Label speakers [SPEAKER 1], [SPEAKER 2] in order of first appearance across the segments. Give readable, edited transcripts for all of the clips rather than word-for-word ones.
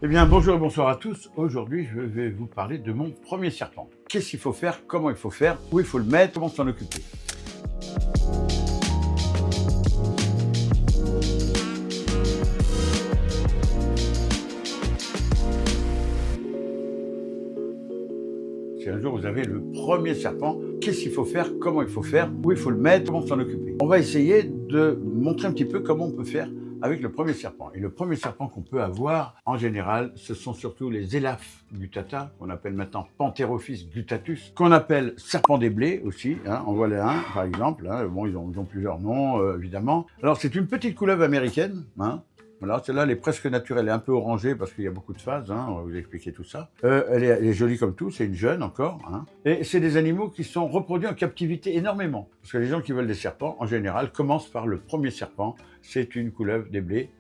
[SPEAKER 1] Eh bien, bonjour et bonsoir à tous. Aujourd'hui, je vais vous parler de mon premier serpent. Qu'est-ce qu'il faut faire, comment il faut faire, où il faut le mettre, comment s'en occuper. Si un jour vous avez le premier serpent, qu'est-ce qu'il faut faire, comment il faut faire, où il faut le mettre, comment s'en occuper. On va essayer de montrer un petit peu comment on peut faire avec le premier serpent. Et le premier serpent qu'on peut avoir, en général, ce sont surtout les Elaphes gutata, qu'on appelle maintenant Pantherophis guttatus, qu'on appelle serpent des blés aussi, en voilà un par exemple. Bon, ils ont plusieurs noms, évidemment. Alors, c'est une petite couleuvre américaine, Voilà, celle-là, elle est presque naturelle, elle est un peu orangée parce qu'il y a beaucoup de phases, on va vous expliquer tout ça. Elle est jolie comme tout, c'est une jeune encore. Et c'est des animaux qui sont reproduits en captivité énormément. Parce que les gens qui veulent des serpents, en général, commencent par le premier serpent, c'est une couleuvre des blés,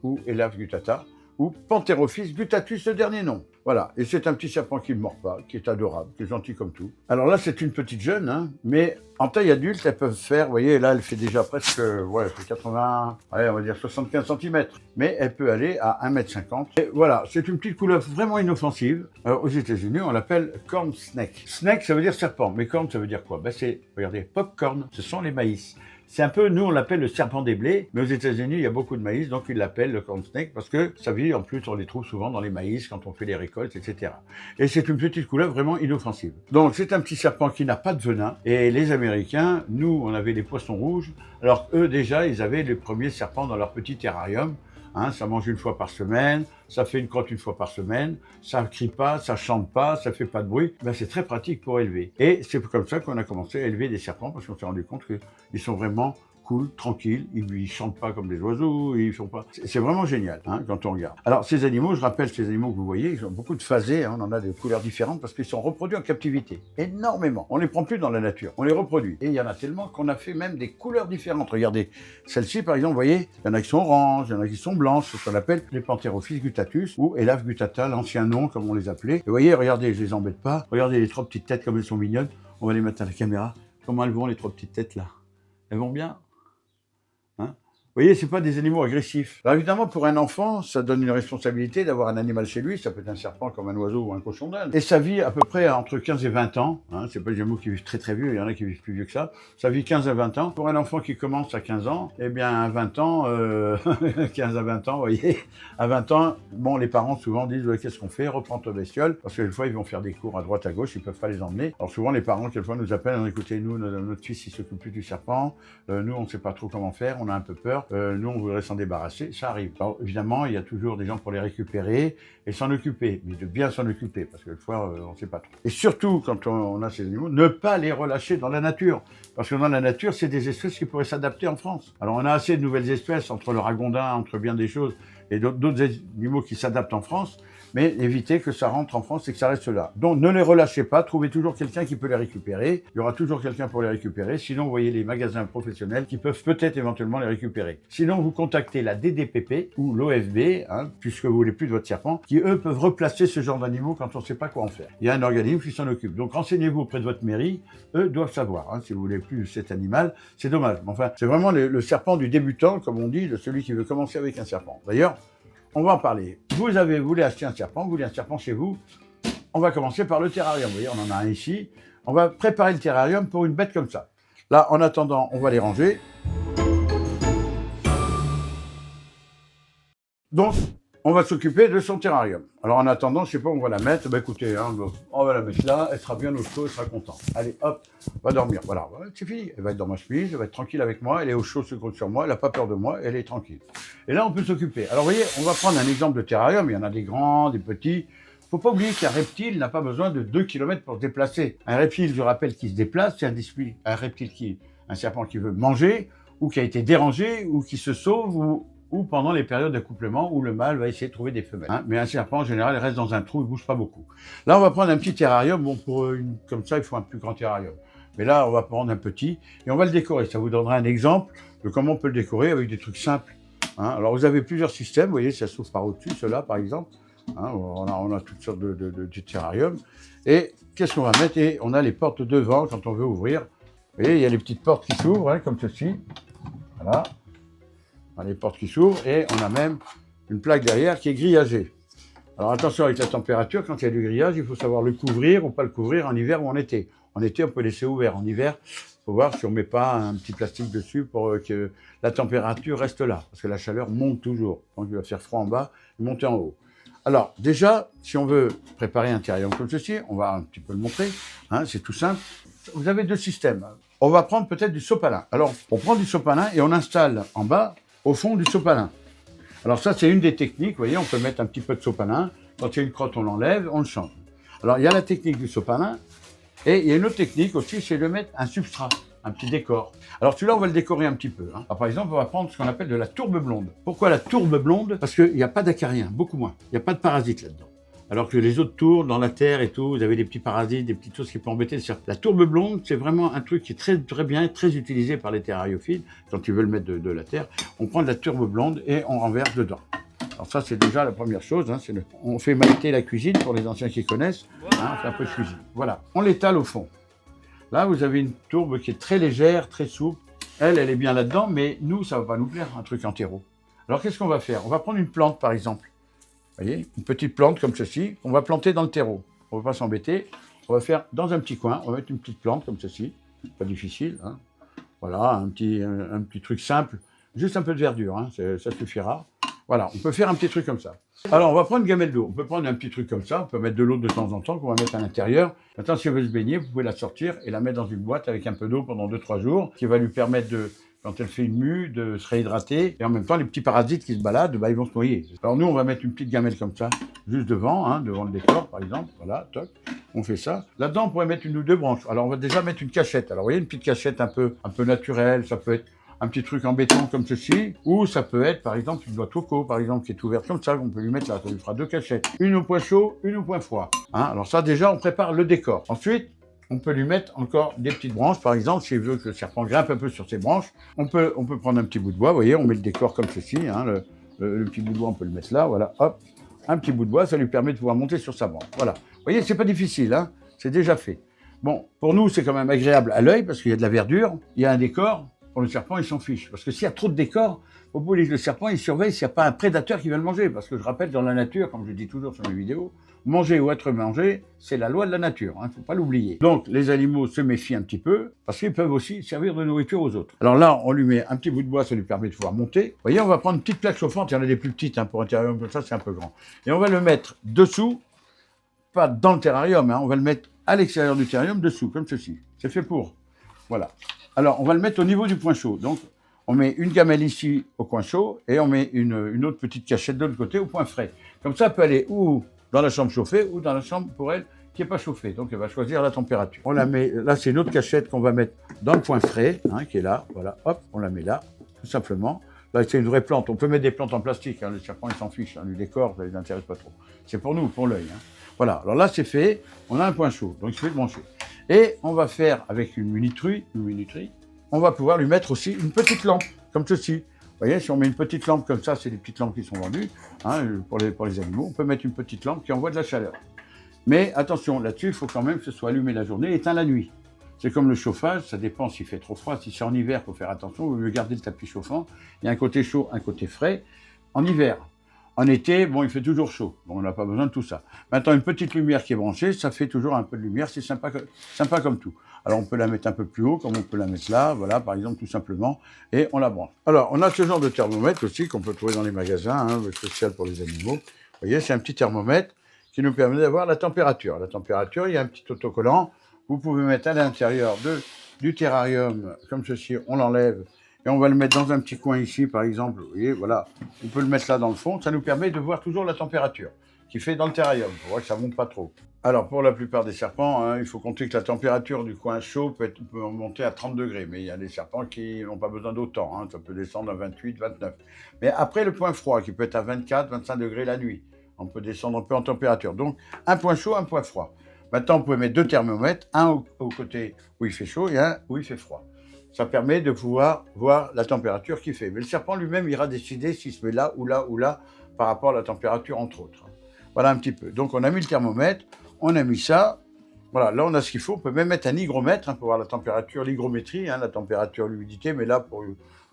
[SPEAKER 1] ou Elaphe gutata, ou Pantherophis guttatus, le dernier nom. Voilà, et c'est un petit serpent qui ne mord pas, qui est adorable, qui est gentil comme tout. Alors là, c'est une petite jeune, mais en taille adulte, elles peuvent faire, vous voyez, là, elle fait déjà presque, elle fait 80, on va dire 75 cm. Mais elle peut aller à 1,50 m. Et voilà, c'est une petite couleuvre vraiment inoffensive. Aux États-Unis, on l'appelle corn snake. Snake, ça veut dire serpent, mais corn, ça veut dire quoi? C'est, regardez, popcorn, ce sont les maïs. C'est un peu, nous on l'appelle le serpent des blés, mais aux États-Unis il y a beaucoup de maïs, donc ils l'appellent le corn snake parce que ça vit, en plus on les trouve souvent dans les maïs quand on fait les récoltes, etc. Et c'est une petite couleuvre vraiment inoffensive. Donc c'est un petit serpent qui n'a pas de venin, et les Américains, nous on avait des poissons rouges, alors eux déjà ils avaient les premiers serpents dans leur petit terrarium. Ça mange une fois par semaine, ça fait une crotte une fois par semaine, ça ne crie pas, ça chante pas, ça fait pas de bruit. C'est très pratique pour élever. Et c'est comme ça qu'on a commencé à élever des serpents parce qu'on s'est rendu compte qu'ils sont vraiment cool, tranquilles, ils chantent pas comme des oiseaux, ils font pas. C'est vraiment génial quand on regarde. Alors ces animaux, je rappelle ces animaux que vous voyez, ils ont beaucoup de phasés, on en a des couleurs différentes parce qu'ils sont reproduits en captivité, énormément. On les prend plus dans la nature, on les reproduit. Et il y en a tellement qu'on a fait même des couleurs différentes. Regardez, celle-ci par exemple, vous voyez, il y en a qui sont oranges, il y en a qui sont blanches, c'est ce qu'on appelle les Pantherophis guttatus ou Elaphe gutata, l'ancien nom comme on les appelait. Et vous voyez, regardez, je les embête pas. Regardez les trois petites têtes comme elles sont mignonnes. On va les mettre à la caméra. Comment elles vont les trois petites têtes là? Elles vont bien? Vous voyez, c'est pas des animaux agressifs. Alors évidemment, pour un enfant, ça donne une responsabilité d'avoir un animal chez lui. Ça peut être un serpent comme un oiseau ou un cochon d'Inde. Et ça vit à peu près entre 15 et 20 ans. C'est pas des animaux qui vivent très très vieux, il y en a qui vivent plus vieux que ça. Ça vit 15 à 20 ans. Pour un enfant qui commence à 15 ans, eh bien à 20 ans, 15 à 20 ans, vous voyez, à 20 ans, bon, les parents souvent disent qu'est-ce qu'on fait? Reprends ta bestiole. Parce que des fois, ils vont faire des cours à droite, à gauche, ils peuvent pas les emmener. Alors souvent, les parents, quelquefois, nous appellent, écoutez, nous, notre fils, il s'occupe plus du serpent. Nous, on sait pas trop comment faire, on a un peu peur. Nous, on voudrait s'en débarrasser, ça arrive. Alors, évidemment, il y a toujours des gens pour les récupérer et s'en occuper, mais de bien s'en occuper, parce que des fois, on ne sait pas trop. Et surtout, quand on a ces animaux, ne pas les relâcher dans la nature, parce que dans la nature, c'est des espèces qui pourraient s'adapter en France. Alors, on a assez de nouvelles espèces, entre le ragondin, entre bien des choses, et d'autres animaux qui s'adaptent en France, mais évitez que ça rentre en France et que ça reste là. Donc ne les relâchez pas, trouvez toujours quelqu'un qui peut les récupérer. Il y aura toujours quelqu'un pour les récupérer. Sinon, vous voyez les magasins professionnels qui peuvent peut-être éventuellement les récupérer. Sinon, vous contactez la DDPP ou l'OFB, puisque vous voulez plus de votre serpent, qui eux peuvent replacer ce genre d'animaux quand on ne sait pas quoi en faire. Il y a un organisme qui s'en occupe. Donc renseignez-vous auprès de votre mairie, eux doivent savoir. Si vous voulez plus cet animal, c'est dommage. Mais enfin, c'est vraiment le serpent du débutant, comme on dit, de celui qui veut commencer avec un serpent. D'ailleurs, on va en parler. Vous voulez acheter un serpent, vous voulez un serpent chez vous. On va commencer par le terrarium. Vous voyez, on en a un ici. On va préparer le terrarium pour une bête comme ça. Là, en attendant, on va les ranger. Donc, on va s'occuper de son terrarium. Alors, en attendant, je sais pas où on va la mettre. Écoutez, on va la mettre là. Elle sera bien au chaud, elle sera contente. Allez, hop, va dormir. Voilà, c'est fini. Elle va être dans ma chemise, elle va être tranquille avec moi. Elle est au chaud, se compte sur moi. Elle n'a pas peur de moi, elle est tranquille. Et là, on peut s'occuper. Alors, vous voyez, on va prendre un exemple de terrarium. Il y en a des grands, des petits. Faut pas oublier qu'un reptile n'a pas besoin de 2 km pour se déplacer. Un reptile, je rappelle, qui se déplace, c'est un reptile un serpent qui veut manger, ou qui a été dérangé, ou qui se sauve, ou pendant les périodes d'accouplement où le mâle va essayer de trouver des femelles. Mais un serpent, en général, il reste dans un trou, il bouge pas beaucoup. Là, on va prendre un petit terrarium. Bon, comme ça, il faut un plus grand terrarium. Mais là, on va prendre un petit et on va le décorer. Ça vous donnera un exemple de comment on peut le décorer avec des trucs simples. Alors, vous avez plusieurs systèmes. Vous voyez, ça s'ouvre par au-dessus, ceux-là, par exemple. On a toutes sortes de terrariums. Et qu'est-ce qu'on va mettre? Et on a les portes devant quand on veut ouvrir. Vous voyez, il y a les petites portes qui s'ouvrent, comme ceci. Voilà. Les portes qui s'ouvrent et on a même une plaque derrière qui est grillagée. Alors attention avec la température, quand il y a du grillage, il faut savoir le couvrir ou pas le couvrir en hiver ou en été. En été, on peut laisser ouvert. En hiver, il faut voir si on ne met pas un petit plastique dessus pour que la température reste là. Parce que la chaleur monte toujours. Donc il va faire froid en bas et monter en haut. Alors déjà, si on veut préparer un terrarium comme ceci, on va un petit peu le montrer. Hein, c'est tout simple. Vous avez deux systèmes. On va prendre peut-être du sopalin. Alors, on prend du sopalin et on installe en bas, au fond du sopalin. Alors ça, c'est une des techniques. Vous voyez, on peut mettre un petit peu de sopalin. Quand il y a une crotte, on l'enlève, on le change. Alors, il y a la technique du sopalin. Et il y a une autre technique aussi, c'est de mettre un substrat, un petit décor. Alors celui-là, on va le décorer un petit peu. Hein. Alors, par exemple, on va prendre ce qu'on appelle de la tourbe blonde. Pourquoi la tourbe blonde? Parce qu'il n'y a pas d'acariens, beaucoup moins. Il n'y a pas de parasites là-dedans. Alors que les autres tourbes, dans la terre et tout, vous avez des petits parasites, des petites choses qui peuvent embêter le serpent. La tourbe blonde, c'est vraiment un truc qui est très, très bien, très utilisé par les terrariophiles. Quand ils veulent mettre de la terre, on prend de la tourbe blonde et on renverse dedans. Alors ça, c'est déjà la première chose. Hein, on fait mailleter la cuisine, pour les anciens qui connaissent. Hein, on fait un peu de cuisine. Voilà, on l'étale au fond. Là, vous avez une tourbe qui est très légère, très souple. Elle est bien là-dedans, mais nous, ça ne va pas nous plaire, un truc en terreau. Alors, qu'est-ce qu'on va faire? On va prendre une plante, par exemple. Vous voyez, une petite plante comme ceci, qu'on va planter dans le terreau. On ne va pas s'embêter. On va faire dans un petit coin, on va mettre une petite plante comme ceci. Pas difficile. Hein. Voilà, un petit truc simple. Juste un peu de verdure, hein, ça suffira. Voilà, on peut faire un petit truc comme ça. Alors, on va prendre une gamelle d'eau. On peut prendre un petit truc comme ça. On peut mettre de l'eau de temps en temps qu'on va mettre à l'intérieur. Maintenant, si on veut se baigner, vous pouvez la sortir et la mettre dans une boîte avec un peu d'eau pendant 2-3 jours, qui va lui permettre quand elle fait une mue, de se réhydrater. Et en même temps, les petits parasites qui se baladent, ils vont se noyer. Alors nous, on va mettre une petite gamelle comme ça, juste devant, hein, devant le décor, par exemple. Voilà, toc. On fait ça. Là-dedans, on pourrait mettre une ou deux branches. Alors, on va déjà mettre une cachette. Alors, vous voyez, une petite cachette un peu naturelle. Ça peut être un petit truc en béton comme ceci, ou ça peut être, par exemple, une boîte Woko, par exemple, qui est ouverte comme ça, qu'on peut lui mettre là. Ça lui fera deux cachettes. Une au point chaud, une au point froid. Hein, alors ça, déjà, on prépare le décor. Ensuite, on peut lui mettre encore des petites branches, par exemple, s'il veut que le serpent grimpe un peu sur ses branches. On peut prendre un petit bout de bois, vous voyez, on met le décor comme ceci, hein, le petit bout de bois, on peut le mettre là, voilà, hop, un petit bout de bois, ça lui permet de pouvoir monter sur sa branche. Voilà, vous voyez, c'est pas difficile, hein, c'est déjà fait. Bon, pour nous, c'est quand même agréable à l'œil, parce qu'il y a de la verdure, il y a un décor. Pour le serpent, il s'en fiche. Parce que s'il y a trop de décors, le serpent, il surveille s'il n'y a pas un prédateur qui va le manger. Parce que je rappelle, dans la nature, comme je dis toujours sur mes vidéos, manger ou être mangé, c'est la loi de la nature. Il ne faut pas l'oublier. Donc, les animaux se méfient un petit peu, parce qu'ils peuvent aussi servir de nourriture aux autres. Alors là, on lui met un petit bout de bois, ça lui permet de pouvoir monter. Vous voyez, on va prendre une petite plaque chauffante. Il y en a des plus petites, hein, pour un terrarium comme ça, c'est un peu grand. Et on va le mettre dessous, pas dans le terrarium, hein, on va le mettre à l'extérieur du terrarium, dessous, comme ceci. C'est fait pour. Voilà. Alors, on va le mettre au niveau du point chaud. Donc, on met une gamelle ici au point chaud et on met une autre petite cachette de l'autre côté au point frais. Comme ça, elle peut aller ou dans la chambre chauffée ou dans la chambre pour elle qui n'est pas chauffée. Donc, elle va choisir la température. On la met, là, c'est une autre cachette qu'on va mettre dans le point frais, hein, qui est là. Voilà, hop, on la met là, tout simplement. Là, c'est une vraie plante. On peut mettre des plantes en plastique. Hein. Le serpent, il s'en fiche. Hein. Du décor, ça ne les intéresse pas trop. C'est pour nous, pour l'œil. Hein. Voilà, alors là, c'est fait. On a un point chaud. Donc, il suffit de brancher. Et on va faire avec une minuterie, on va pouvoir lui mettre aussi une petite lampe, comme ceci. Vous voyez, si on met une petite lampe comme ça, c'est des petites lampes qui sont vendues, hein, pour les animaux. On peut mettre une petite lampe qui envoie de la chaleur. Mais attention, là-dessus, il faut quand même que ce soit allumé la journée et éteint la nuit. C'est comme le chauffage, ça dépend s'il fait trop froid. Si c'est en hiver, il faut faire attention, il vaut mieux garder le tapis chauffant. Il y a un côté chaud, un côté frais. En hiver. En été, bon, il fait toujours chaud. Bon, on n'a pas besoin de tout ça. Maintenant, une petite lumière qui est branchée, ça fait toujours un peu de lumière. C'est sympa comme tout. Alors, on peut la mettre un peu plus haut, comme on peut la mettre là, voilà, par exemple, tout simplement, et on la branche. Alors, on a ce genre de thermomètre aussi qu'on peut trouver dans les magasins, hein, spécial pour les animaux. Vous voyez, c'est un petit thermomètre qui nous permet d'avoir la température. La température, il y a un petit autocollant. Vous pouvez mettre à l'intérieur du terrarium, comme ceci, on l'enlève. Et on va le mettre dans un petit coin ici, par exemple. Vous voyez, voilà. On peut le mettre là dans le fond. Ça nous permet de voir toujours la température qu'il fait dans le terrarium. On voit que ça ne monte pas trop. Alors, pour la plupart des serpents, hein, il faut compter que la température du coin chaud peut monter à 30 degrés. Mais il y a des serpents qui n'ont pas besoin d'autant. Hein. Ça peut descendre à 28, 29. Mais après, le point froid, qui peut être à 24, 25 degrés la nuit. On peut descendre un peu en température. Donc, un point chaud, un point froid. Maintenant, on peut mettre deux thermomètres. Un au côté où il fait chaud et un où il fait froid. Ça permet de pouvoir voir la température qu'il fait. Mais le serpent lui-même ira décider s'il se met là ou là ou là par rapport à la température, entre autres. Voilà un petit peu. Donc, on a mis le thermomètre, on a mis ça. Voilà, là, on a ce qu'il faut. On peut même mettre un hygromètre, hein, pour voir la température, l'hygrométrie, hein, la température, l'humidité. Mais là,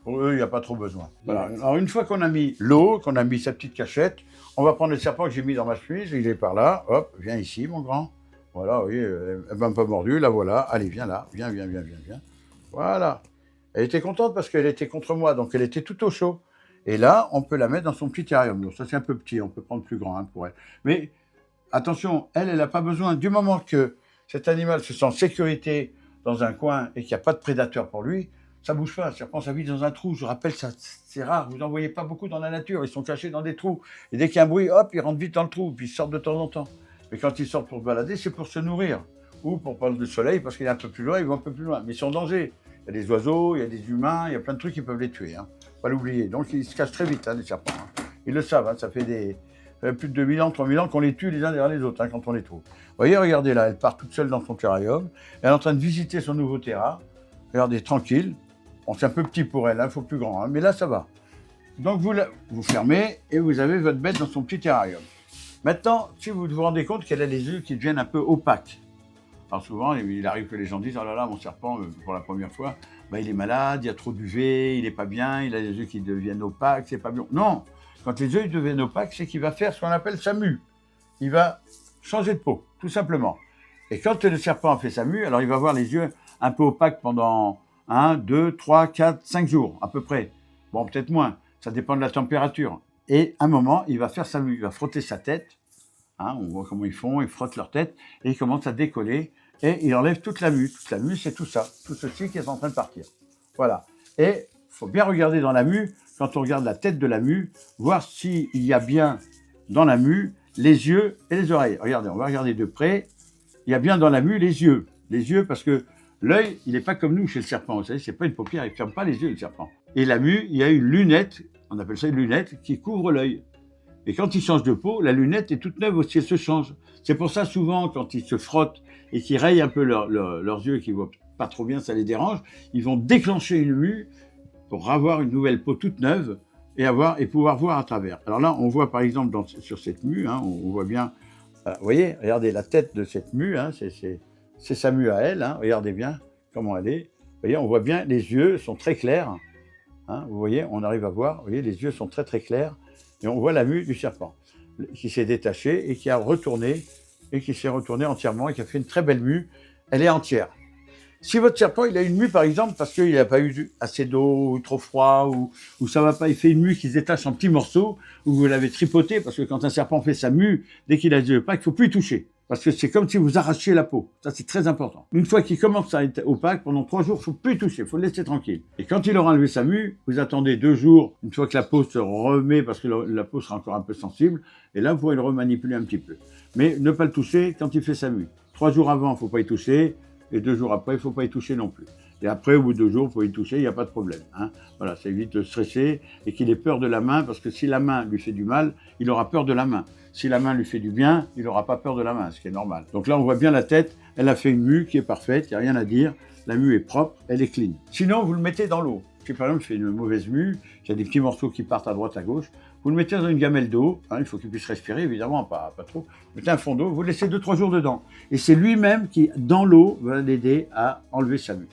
[SPEAKER 1] Pour eux, il n'y a pas trop besoin. Voilà. Alors, une fois qu'on a mis l'eau, qu'on a mis sa petite cachette, on va prendre le serpent que j'ai mis dans ma chemise. Il est par là. Hop, viens ici, mon grand. Voilà, vous voyez, elle m'a pas mordu. La voilà. Allez, viens là. Viens. Voilà. Elle était contente parce qu'elle était contre moi, donc elle était tout au chaud. Et là, on peut la mettre dans son petit terrarium. Donc ça, c'est un peu petit. On peut prendre plus grand pour elle. Mais attention, elle n'a pas besoin. Du moment que cet animal se sent en sécurité dans un coin et qu'il n'y a pas de prédateur pour lui, ça bouge pas. Le serpent, ça vit dans un trou. Je rappelle, ça, c'est rare. Vous n'en voyez pas beaucoup dans la nature. Ils sont cachés dans des trous. Et dès qu'il y a un bruit, hop, ils rentrent vite dans le trou. Puis ils sortent de temps en temps. Mais quand ils sortent pour se balader, c'est pour se nourrir. Ou pour prendre du soleil, parce qu'il est un peu plus loin, ils vont un peu plus loin. Mais ils sont en danger. Il y a des oiseaux, il y a des humains, il y a plein de trucs qui peuvent les tuer. Pas l'oublier. Donc ils se cachent très vite, les serpents. Ils le savent. Ça fait plus de 2000 ans, 3000 ans qu'on les tue les uns derrière les autres quand on les trouve. Vous voyez, regardez là, elle part toute seule dans son terrarium. Elle est en train de visiter son nouveau terrain. Regardez, tranquille. Bon, c'est un peu petit pour elle, il faut plus grand, mais là, ça va. Donc, vous fermez et vous avez votre bête dans son petit terrarium. Maintenant, si vous vous rendez compte qu'elle a les yeux qui deviennent un peu opaques. Alors souvent, il arrive que les gens disent « Oh là là, mon serpent, pour la première fois, il est malade, il y a trop d'UV, il n'est pas bien, il a les yeux qui deviennent opaques, c'est pas bien. » Non, quand les yeux deviennent opaques, c'est qu'il va faire ce qu'on appelle sa mue. Il va changer de peau, tout simplement. Et quand le serpent a fait sa mue, alors il va avoir les yeux un peu opaques pendant 1, 2, 3, 4, 5 jours, à peu près. Bon, peut-être moins, ça dépend de la température. Et à un moment, il va faire sa mue, il va frotter sa tête. On voit comment ils font, ils frottent leur tête, et ils commencent à décoller, et il enlève toute la mue. Toute la mue, c'est tout ça, tout ceci qui est en train de partir. Voilà. Et il faut bien regarder dans la mue, quand on regarde la tête de la mue, voir s'il y a bien dans la mue les yeux et les oreilles. Regardez, on va regarder de près. Il y a bien dans la mue les yeux. Les yeux, parce que l'œil, il n'est pas comme nous chez le serpent. Vous savez, c'est pas une paupière, il ne ferme pas les yeux, le serpent. Et la mue, il y a une lunette, on appelle ça une lunette, qui couvre l'œil. Et quand ils changent de peau, la lunette est toute neuve aussi, elle se change. C'est pour ça, souvent, quand ils se frottent et qu'ils rayent un peu leurs yeux, qu'ils ne voient pas trop bien, ça les dérange, ils vont déclencher une mue pour avoir une nouvelle peau toute neuve et pouvoir voir à travers. Alors là, on voit par exemple sur cette mue, on voit bien, vous voyez, regardez la tête de cette mue, c'est sa mue à elle, regardez bien comment elle est. Vous voyez, on voit bien, les yeux sont très clairs, vous voyez, on arrive à voir, vous voyez, les yeux sont très très clairs, et on voit la mue du serpent qui s'est détachée et qui s'est retourné entièrement et qui a fait une très belle mue, elle est entière. Si votre serpent, il a une mue, par exemple, parce qu'il n'a pas eu assez d'eau, ou trop froid, ou ça ne va pas, il fait une mue qui se détache en petits morceaux, ou vous l'avez tripoté, parce que quand un serpent fait sa mue, dès qu'il a des opaques, il ne faut plus y toucher. Parce que c'est comme si vous arrachiez la peau. Ça, c'est très important. Une fois qu'il commence à être opaque, pendant 3 jours, il ne faut plus y toucher, il faut le laisser tranquille. Et quand il aura enlevé sa mue, vous attendez 2 jours, une fois que la peau se remet, parce que la peau sera encore un peu sensible, et là, vous pourrez le remanipuler un petit peu. Mais ne pas le toucher quand il fait sa mue. 3 jours avant, il ne faut pas y toucher. Et 2 jours après, il ne faut pas y toucher non plus. Et après, au bout de 2 jours, il faut y toucher, il n'y a pas de problème. Voilà, ça évite de stresser et qu'il ait peur de la main, parce que si la main lui fait du mal, il aura peur de la main. Si la main lui fait du bien, il n'aura pas peur de la main, ce qui est normal. Donc là, on voit bien la tête, elle a fait une mue qui est parfaite, il n'y a rien à dire. La mue est propre, elle est clean. Sinon, vous le mettez dans l'eau. Si par exemple, il fait une mauvaise mue, il y a des petits morceaux qui partent à droite, à gauche, vous le mettez dans une gamelle d'eau, il faut qu'il puisse respirer, évidemment, pas trop. Vous mettez un fond d'eau, vous le laissez 2-3 jours dedans. Et c'est lui-même qui, dans l'eau, va l'aider à enlever sa mue.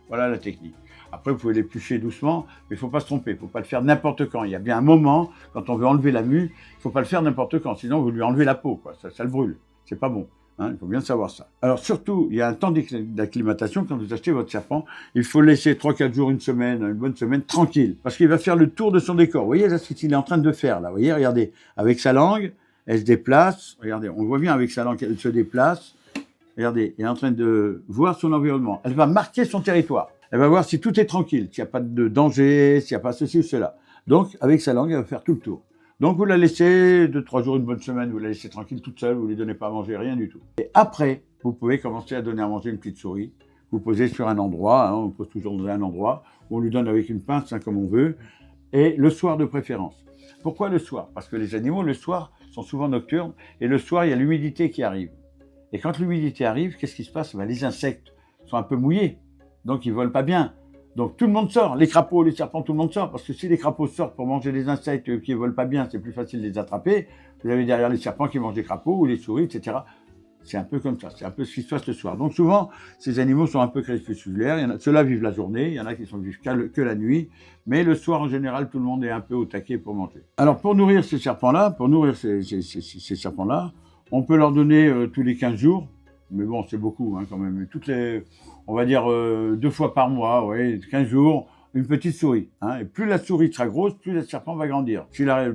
[SPEAKER 1] Voilà la technique. Après, vous pouvez l'éplucher doucement, mais il ne faut pas se tromper, il ne faut pas le faire n'importe quand. Il y a bien un moment, quand on veut enlever la mue, il ne faut pas le faire n'importe quand, sinon vous lui enlevez la peau, quoi. Ça le brûle, c'est pas bon. Il faut bien savoir ça. Alors surtout, il y a un temps d'acclimatation quand vous achetez votre serpent. Il faut laisser 3-4 jours, une semaine, une bonne semaine, tranquille. Parce qu'il va faire le tour de son décor. Vous voyez, là, ce qu'il est en train de faire, là. Vous voyez, regardez, avec sa langue, elle se déplace. Regardez, on voit bien avec sa langue qu'elle se déplace. Regardez, elle est en train de voir son environnement. Elle va marquer son territoire. Elle va voir si tout est tranquille, s'il n'y a pas de danger, s'il n'y a pas ceci ou cela. Donc, avec sa langue, elle va faire tout le tour. Donc, vous la laissez 2-3 jours, une bonne semaine, vous la laissez tranquille toute seule, vous ne lui donnez pas à manger, rien du tout. Et après, vous pouvez commencer à donner à manger une petite souris. Vous posez sur un endroit, on pose toujours dans un endroit, où on lui donne avec une pince, comme on veut, et le soir de préférence. Pourquoi le soir? Parce que les animaux, le soir, sont souvent nocturnes, et le soir, il y a l'humidité qui arrive. Et quand l'humidité arrive, qu'est-ce qui se passe? Les insectes sont un peu mouillés, donc ils ne volent pas bien. Donc tout le monde sort, les crapauds, les serpents, tout le monde sort, parce que si les crapauds sortent pour manger des insectes qui ne volent pas bien, c'est plus facile de les attraper. Vous avez derrière les serpents qui mangent des crapauds ou les souris, etc. C'est un peu comme ça, c'est un peu ce qui se passe le soir. Donc souvent, ces animaux sont un peu crépusculaires. Ceux-là vivent la journée, il y en a qui sont vivent que la nuit, mais le soir, en général, tout le monde est un peu au taquet pour manger. Alors pour nourrir ces serpents-là, on peut leur donner tous les 15 jours, mais bon, c'est beaucoup quand même. On va dire 2 fois par mois, 15 jours, une petite souris. Et plus la souris sera grosse, plus le serpent va grandir. Si la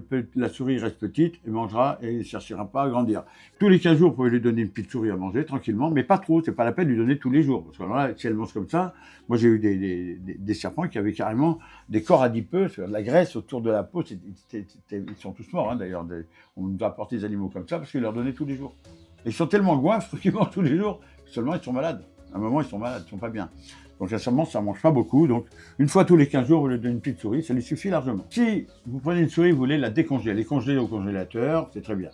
[SPEAKER 1] souris reste petite, il mangera et il ne cherchera pas à grandir. Tous les 15 jours, vous pouvez lui donner une petite souris à manger tranquillement, mais pas trop. C'est pas la peine de lui donner tous les jours. Parce que là, si elle mange comme ça, moi j'ai eu des serpents qui avaient carrément des corps adipeux, de la graisse autour de la peau. Ils sont tous morts d'ailleurs. On nous a apporté des animaux comme ça parce qu'ils leur donnaient tous les jours. Et ils sont tellement goinfres qu'ils mangent tous les jours. Seulement, ils sont malades. À un moment, ils sont malades, ils sont pas bien. Donc, sincèrement, ça ne mange pas beaucoup. Donc, une fois tous les 15 jours, vous lui donnez une petite souris, ça lui suffit largement. Si vous prenez une souris, vous voulez la décongeler, les congeler au congélateur, c'est très bien.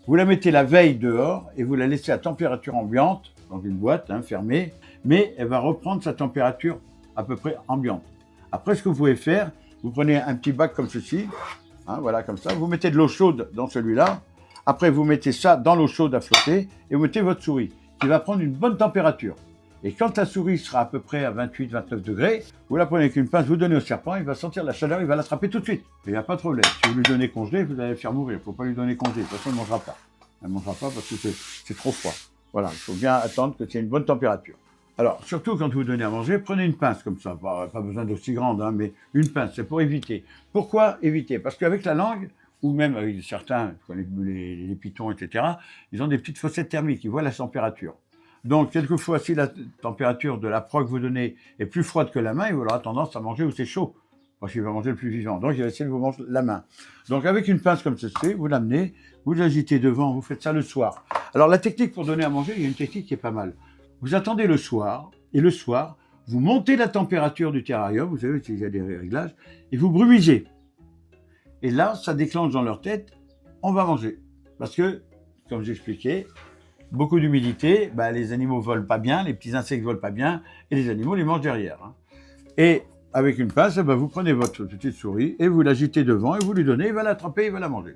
[SPEAKER 1] Vous la mettez la veille dehors et vous la laissez à température ambiante, dans une boîte fermée, mais elle va reprendre sa température à peu près ambiante. Après, ce que vous pouvez faire, vous prenez un petit bac comme ceci, voilà, comme ça, vous mettez de l'eau chaude dans celui-là, après vous mettez ça dans l'eau chaude à flotter et vous mettez votre souris, qui va prendre une bonne température. Et quand la souris sera à peu près à 28-29 degrés, vous la prenez avec une pince, vous donnez au serpent, il va sentir la chaleur, il va l'attraper tout de suite. Il n'y a pas de problème. Si vous lui donnez congelé, vous allez le faire mourir. Il ne faut pas lui donner congelé. De toute façon, elle ne mangera pas. Elle ne mangera pas parce que c'est trop froid. Voilà, il faut bien attendre que c'est une bonne température. Alors, surtout quand vous donnez à manger, prenez une pince comme ça. Pas besoin d'aussi grande, mais une pince, c'est pour éviter. Pourquoi éviter? Parce qu'avec la langue, ou même avec certains, les pitons, etc., ils ont des petites fossettes thermiques, ils voient la température. Donc, quelquefois, si la température de la proie que vous donnez est plus froide que la main, il aura tendance à manger où c'est chaud, parce qu'il va manger le plus vivant. Donc, il va essayer de vous manger la main. Donc, avec une pince comme ceci, vous l'amenez, vous l'agitez devant, vous faites ça le soir. Alors, la technique pour donner à manger, il y a une technique qui est pas mal. Vous attendez le soir, et le soir, vous montez la température du terrarium, vous savez, il y a des réglages, et vous brumisez. Et là, ça déclenche dans leur tête, on va manger. Parce que, comme j'expliquais, beaucoup d'humidité, les animaux volent pas bien, les petits insectes volent pas bien, et les animaux les mangent derrière. Et avec une pince, vous prenez votre petite souris et vous l'agitez devant et vous lui donnez, il va l'attraper, il va la manger.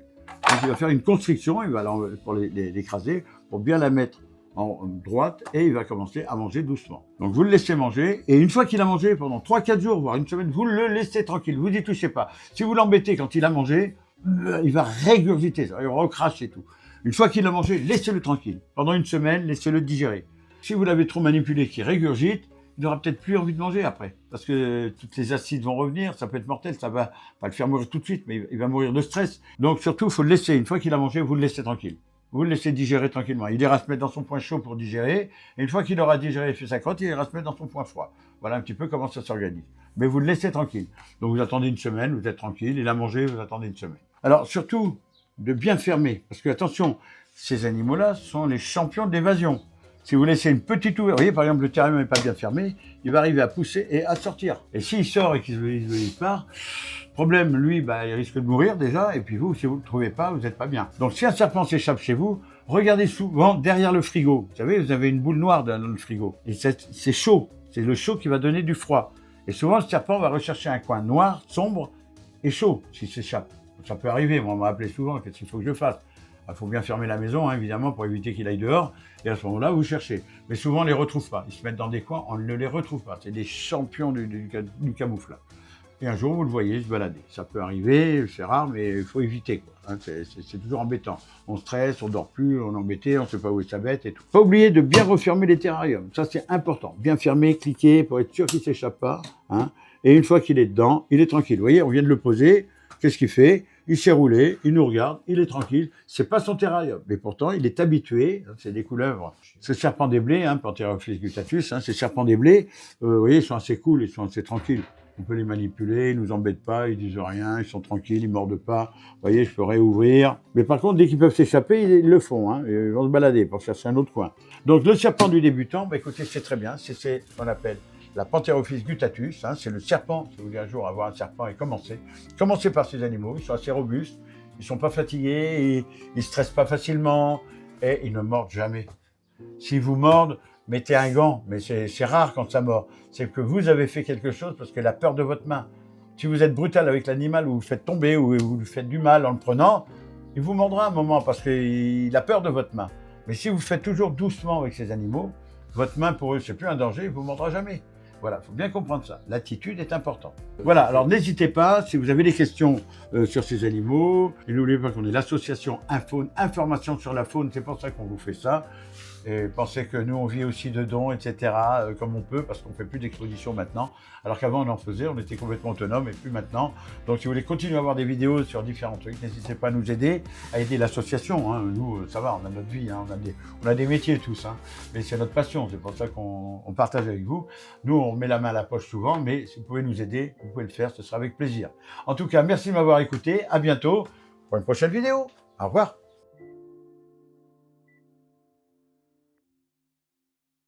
[SPEAKER 1] Donc il va faire une constriction, il va pour l'écraser, pour bien la mettre en droite, et il va commencer à manger doucement. Donc vous le laissez manger, et une fois qu'il a mangé pendant 3-4 jours, voire une semaine, vous le laissez tranquille, vous n'y touchez pas. Si vous l'embêtez quand il a mangé, il va régurgiter, il va recracher tout. Une fois qu'il a mangé, laissez-le tranquille. Pendant une semaine, laissez-le digérer. Si vous l'avez trop manipulé, qu'il régurgite, il n'aura peut-être plus envie de manger après. Parce que toutes les acides vont revenir, ça peut être mortel, ça va pas le faire mourir tout de suite, mais il va mourir de stress. Donc surtout, il faut le laisser. Une fois qu'il a mangé, vous le laissez tranquille. Vous le laissez digérer tranquillement. Il ira se mettre dans son point chaud pour digérer. Et une fois qu'il aura digéré et fait sa crotte, il ira se mettre dans son point froid. Voilà un petit peu comment ça s'organise. Mais vous le laissez tranquille. Donc vous attendez une semaine, vous êtes tranquille. Il a mangé, vous attendez une semaine. Alors surtout, de bien fermer. Parce que, attention, ces animaux-là sont les champions de l'évasion. Si vous laissez une petite ouverture, vous voyez, par exemple, le terrarium n'est pas bien fermé, il va arriver à pousser et à sortir. Et s'il sort et qu'il part, problème, lui, il risque de mourir déjà, et puis vous, si vous ne le trouvez pas, vous n'êtes pas bien. Donc, si un serpent s'échappe chez vous, regardez souvent derrière le frigo. Vous savez, vous avez une boule noire dans le frigo. Et c'est chaud. C'est le chaud qui va donner du froid. Et souvent, le serpent va rechercher un coin noir, sombre et chaud, s'il s'échappe. Ça peut arriver, moi, on m'a appelé souvent, qu'est-ce qu'il faut que je fasse? Il faut bien fermer la maison, évidemment, pour éviter qu'il aille dehors. Et à ce moment-là, vous cherchez. Mais souvent, on ne les retrouve pas. Ils se mettent dans des coins, on ne les retrouve pas. C'est des champions du camouflage. Et un jour, vous le voyez se balader. Ça peut arriver, c'est rare, mais il faut éviter, quoi. C'est toujours embêtant. On stresse, on dort plus, on est embêté, on ne sait pas où est sa bête et tout. Pas oublier de bien refermer les terrariums. Ça, c'est important. Bien fermer, cliquer pour être sûr qu'il ne s'échappe pas. Et une fois qu'il est dedans, il est tranquille. Vous voyez, on vient de le poser. Qu'est-ce qu'il fait? Il s'est roulé, il nous regarde, il est tranquille. C'est pas son terrarium, mais pourtant il est habitué. C'est des couleuvres. Ce serpent des blés, Pantherophilus guttatus, ces serpents des blés, vous voyez, ils sont assez cool, ils sont assez tranquilles. On peut les manipuler, ils nous embêtent pas, ils disent rien, ils sont tranquilles, ils mordent pas. Vous voyez, je peux réouvrir. Mais par contre, dès qu'ils peuvent s'échapper, ils le font. Ils vont se balader pour chercher un autre coin. Donc le serpent du débutant, écoutez, c'est très bien. C'est ce qu'on appelle la Pantherophilus guttatus, c'est le serpent. Si vous voulez un jour avoir un serpent et commencer. Commencez par ces animaux, ils sont assez robustes, ils ne sont pas fatigués, ils ne stressent pas facilement et ils ne mordent jamais. S'ils vous mordent, mettez un gant, mais c'est rare quand ça mord. C'est que vous avez fait quelque chose parce qu'elle a peur de votre main. Si vous êtes brutal avec l'animal, ou vous le faites tomber, ou vous lui faites du mal en le prenant, il vous mordra un moment parce qu'il a peur de votre main. Mais si vous faites toujours doucement avec ces animaux, votre main pour eux, c'est plus un danger, il ne vous mordra jamais. Voilà, il faut bien comprendre ça. L'attitude est importante. Voilà, alors n'hésitez pas, si vous avez des questions sur ces animaux, et n'oubliez pas qu'on est l'association Infaune, information sur la faune, c'est pour ça qu'on vous fait ça. Et pensez que nous, on vit aussi de dons, etc., comme on peut, parce qu'on ne fait plus d'exposition maintenant. Alors qu'avant, on en faisait, on était complètement autonome, et plus maintenant. Donc, si vous voulez continuer à voir des vidéos sur différents trucs, n'hésitez pas à nous aider, à aider l'association. Hein. Nous, ça va, on a notre vie, hein, on a des métiers tous, hein. Mais c'est notre passion, c'est pour ça qu'on partage avec vous. Nous, on met la main à la poche souvent, mais si vous pouvez nous aider, vous pouvez le faire, ce sera avec plaisir. En tout cas, merci de m'avoir écouté, à bientôt pour une prochaine vidéo. Au revoir.